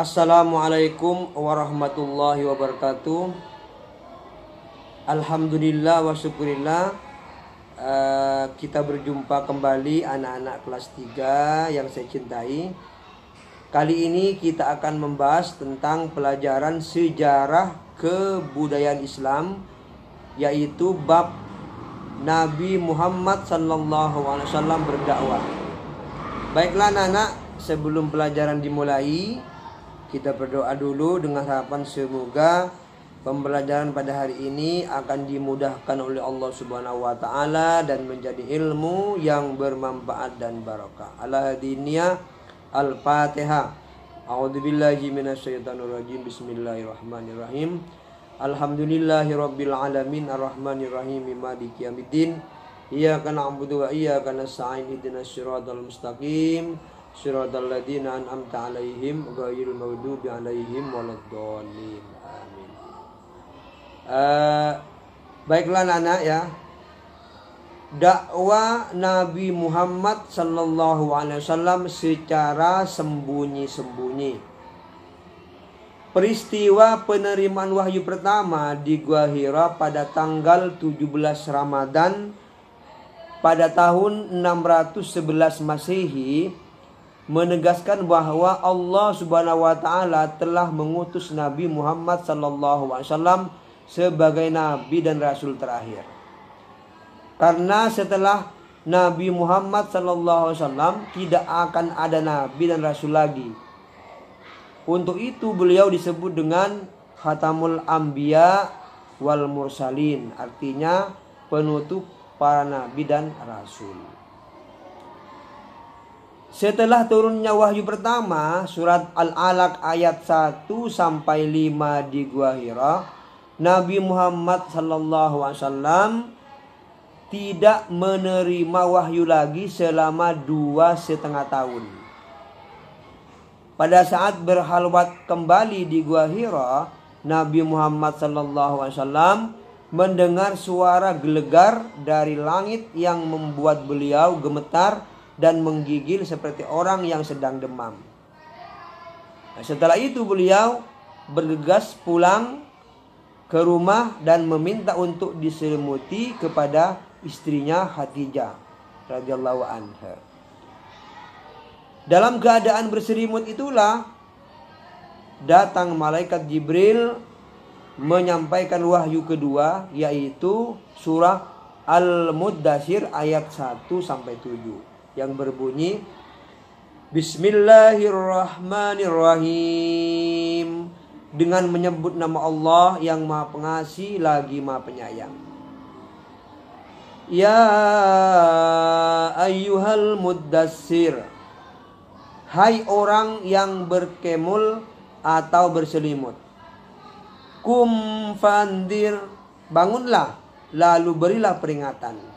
Assalamualaikum warahmatullahi wabarakatuh. Alhamdulillah wa syukurillah, kita berjumpa kembali anak-anak kelas 3 yang saya cintai. Kali ini kita akan membahas tentang pelajaran sejarah kebudayaan Islam, yaitu bab Nabi Muhammad SAW berdakwah. Baiklah anak-anak, sebelum pelajaran dimulai, kita berdoa dulu dengan harapan semoga pembelajaran pada hari ini akan dimudahkan oleh Allah Subhanahu wa taala dan menjadi ilmu yang bermanfaat dan barakah. Al-Hadiniyah Al-Fatihah. A'udzubillahi minasyaitonirrajim. Bismillahirrahmanirrahim. Alhamdulillahirabbil alamin arrahmanirrahim maliki yaumiddin. Iyyaka na'budu wa iyyaka nasta'in ihdinas siratal mustaqim. Siratal ladzina an'amta 'alaihim ghairil maghdubi 'alaihim waladdallin. Amin. Baiklah anak-anak ya. Dakwah Nabi Muhammad sallallahu alaihi wasallam secara sembunyi-sembunyi. Peristiwa penerimaan wahyu pertama di Gua Hira pada tanggal 17 Ramadan pada tahun 611 Masehi menegaskan bahwa Allah Subhanahu wa taala telah mengutus Nabi Muhammad sallallahu alaihi wasallam sebagai nabi dan rasul terakhir. Karena setelah Nabi Muhammad sallallahu alaihi wasallam tidak akan ada nabi dan rasul lagi. Untuk itu beliau disebut dengan Khatamul Anbiya wal Mursalin, artinya penutup para nabi dan rasul. Setelah turunnya wahyu pertama, surat Al-Alaq ayat 1 sampai 5 di Gua Hira, Nabi Muhammad SAW tidak menerima wahyu lagi selama 2,5 tahun. Pada saat berhalwat kembali di Gua Hira, Nabi Muhammad SAW mendengar suara gelegar dari langit yang membuat beliau gemetar dan menggigil seperti orang yang sedang demam. Setelah itu beliau bergegas pulang ke rumah dan meminta untuk diselimuti kepada istrinya Khadijah radhiyallahu anha. Dalam keadaan berselimut itulah datang malaikat Jibril menyampaikan wahyu kedua, yaitu surah Al-Muddatsir ayat 1 sampai 7 yang berbunyi Bismillahirrahmanirrahim, dengan menyebut nama Allah yang Maha Pengasih lagi Maha Penyayang. Ya ayyuhal muddatsir, hai orang yang berkemul atau berselimut. Kum fandir, bangunlah lalu berilah peringatan.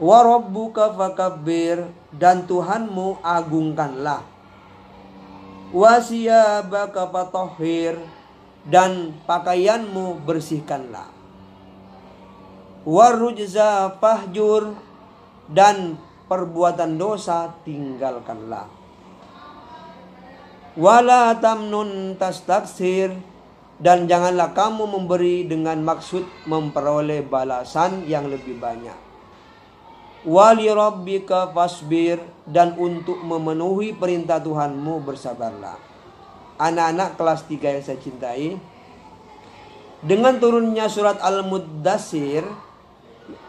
Wa rabbuka fakabbir, dan Tuhanmu agungkanlah. Wasiyabaka fatahhir, dan pakaianmu bersihkanlah. Warujza fahjur, dan perbuatan dosa tinggalkanlah. Wala tamnun tastaksir, dan janganlah kamu memberi dengan maksud memperoleh balasan yang lebih banyak. Wali rabbika fasbir, dan untuk memenuhi perintah Tuhanmu bersabarlah. Anak-anak kelas 3 yang saya cintai, dengan turunnya surat Al-Muddatsir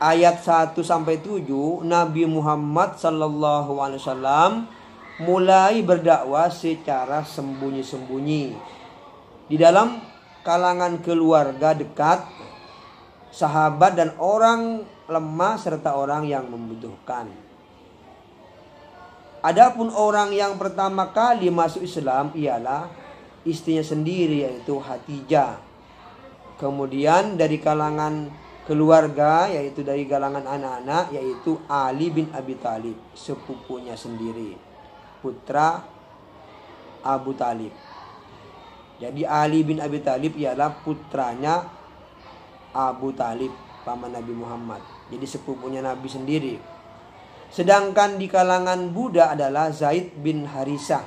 ayat 1 sampai 7, Nabi Muhammad sallallahu alaihi wasallam mulai berdakwah secara sembunyi-sembunyi di dalam kalangan keluarga dekat, sahabat dan orang lemah serta orang yang membutuhkan. Adapun orang yang pertama kali masuk Islam ialah istrinya sendiri, yaitu Khadijah. Kemudian dari kalangan keluarga, yaitu dari kalangan anak-anak, yaitu Ali bin Abi Thalib, sepupunya sendiri, putra Abu Talib. Jadi Ali bin Abi Thalib ialah putranya Abu Talib, paman Nabi Muhammad. Jadi sepupunya Nabi sendiri. Sedangkan di kalangan Buddha adalah Zaid bin Harisah.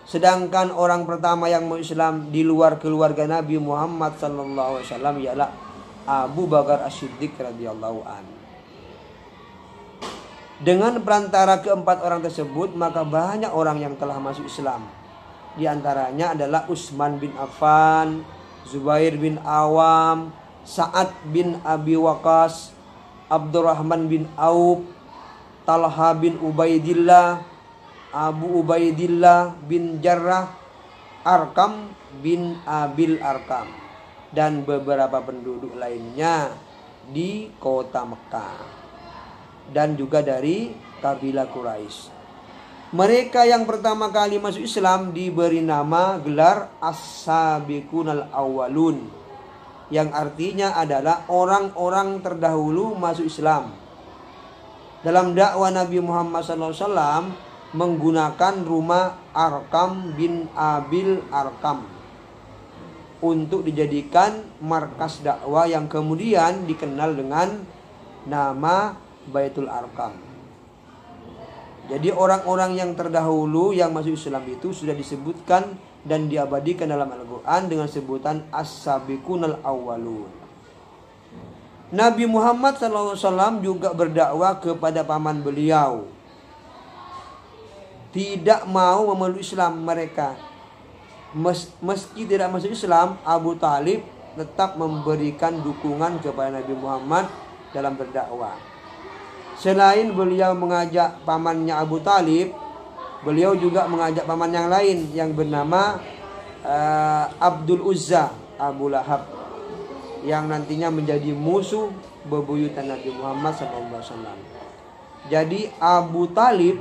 Sedangkan orang pertama yang masuk Islam di luar keluarga Nabi Muhammad sallallahu alaihi wasallam ialah Abu Bakar As-Siddiq radhiyallahu an. Dengan perantara keempat orang tersebut, maka banyak orang yang telah masuk Islam. Di antaranya adalah Utsman bin Affan, Zubair bin Awam, Sa'ad bin Abi Waqqas, Abdurrahman bin Auf, Talha bin Ubaidillah, Abu Ubaidillah bin Jarrah, Arkam bin Abil Arkam, dan beberapa penduduk lainnya di kota Mekah dan juga dari kabilah Quraisy. Mereka yang pertama kali masuk Islam diberi nama gelar As-Sabiqunal Awwalun, yang artinya adalah orang-orang terdahulu masuk Islam. Dalam dakwah Nabi Muhammad SAW menggunakan rumah Arkam bin Abil Arkam untuk dijadikan markas dakwah yang kemudian dikenal dengan nama Baitul Arkam. Jadi orang-orang yang terdahulu yang masuk Islam itu sudah disebutkan dan diabadikan dalam Al-Quran dengan sebutan As-Sabiqunal Awwalun. Nabi Muhammad SAW juga berdakwah kepada paman beliau, tidak mau memeluk Islam mereka. Meski tidak masuk Islam, Abu Talib tetap memberikan dukungan kepada Nabi Muhammad dalam berdakwah. Selain beliau mengajak pamannya Abu Talib, beliau juga mengajak paman yang lain yang bernama Abdul Uzza, Abu Lahab, yang nantinya menjadi musuh bebuyutan Nabi Muhammad SAW. Jadi Abu Talib,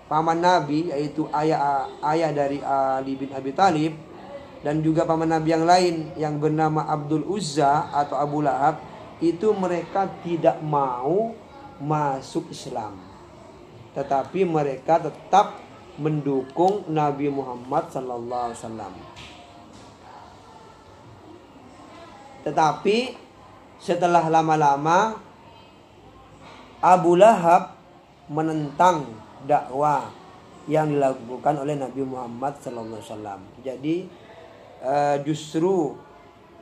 paman Nabi, yaitu ayah dari Ali bin Abi Talib, dan juga paman Nabi yang lain yang bernama Abdul Uzza atau Abu Lahab, itu mereka tidak mau masuk Islam, tetapi mereka tetap mendukung Nabi Muhammad SAW. Tetapi setelah lama-lama Abu Lahab menentang dakwah yang dilakukan oleh Nabi Muhammad SAW. Jadi justru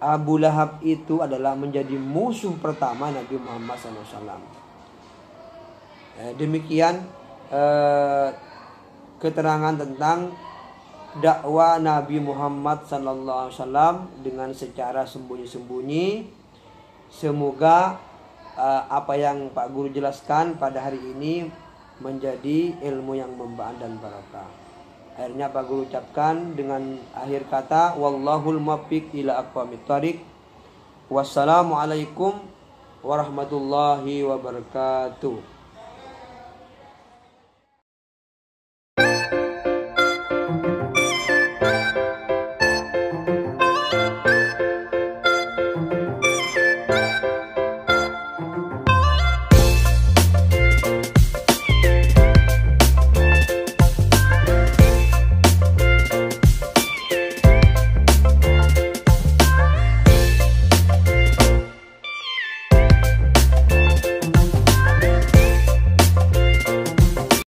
Abu Lahab itu adalah menjadi musuh pertama Nabi Muhammad SAW. Demikian keterangan tentang dakwah Nabi Muhammad SAW dengan secara sembunyi-sembunyi. Semoga apa yang Pak Guru jelaskan pada hari ini menjadi ilmu yang membaan dan barakah. Akhirnya Pak Guru ucapkan dengan akhir kata, wallahul muwaffiq ila aqwamit thoriq. Wassalamualaikum warahmatullahi wabarakatuh.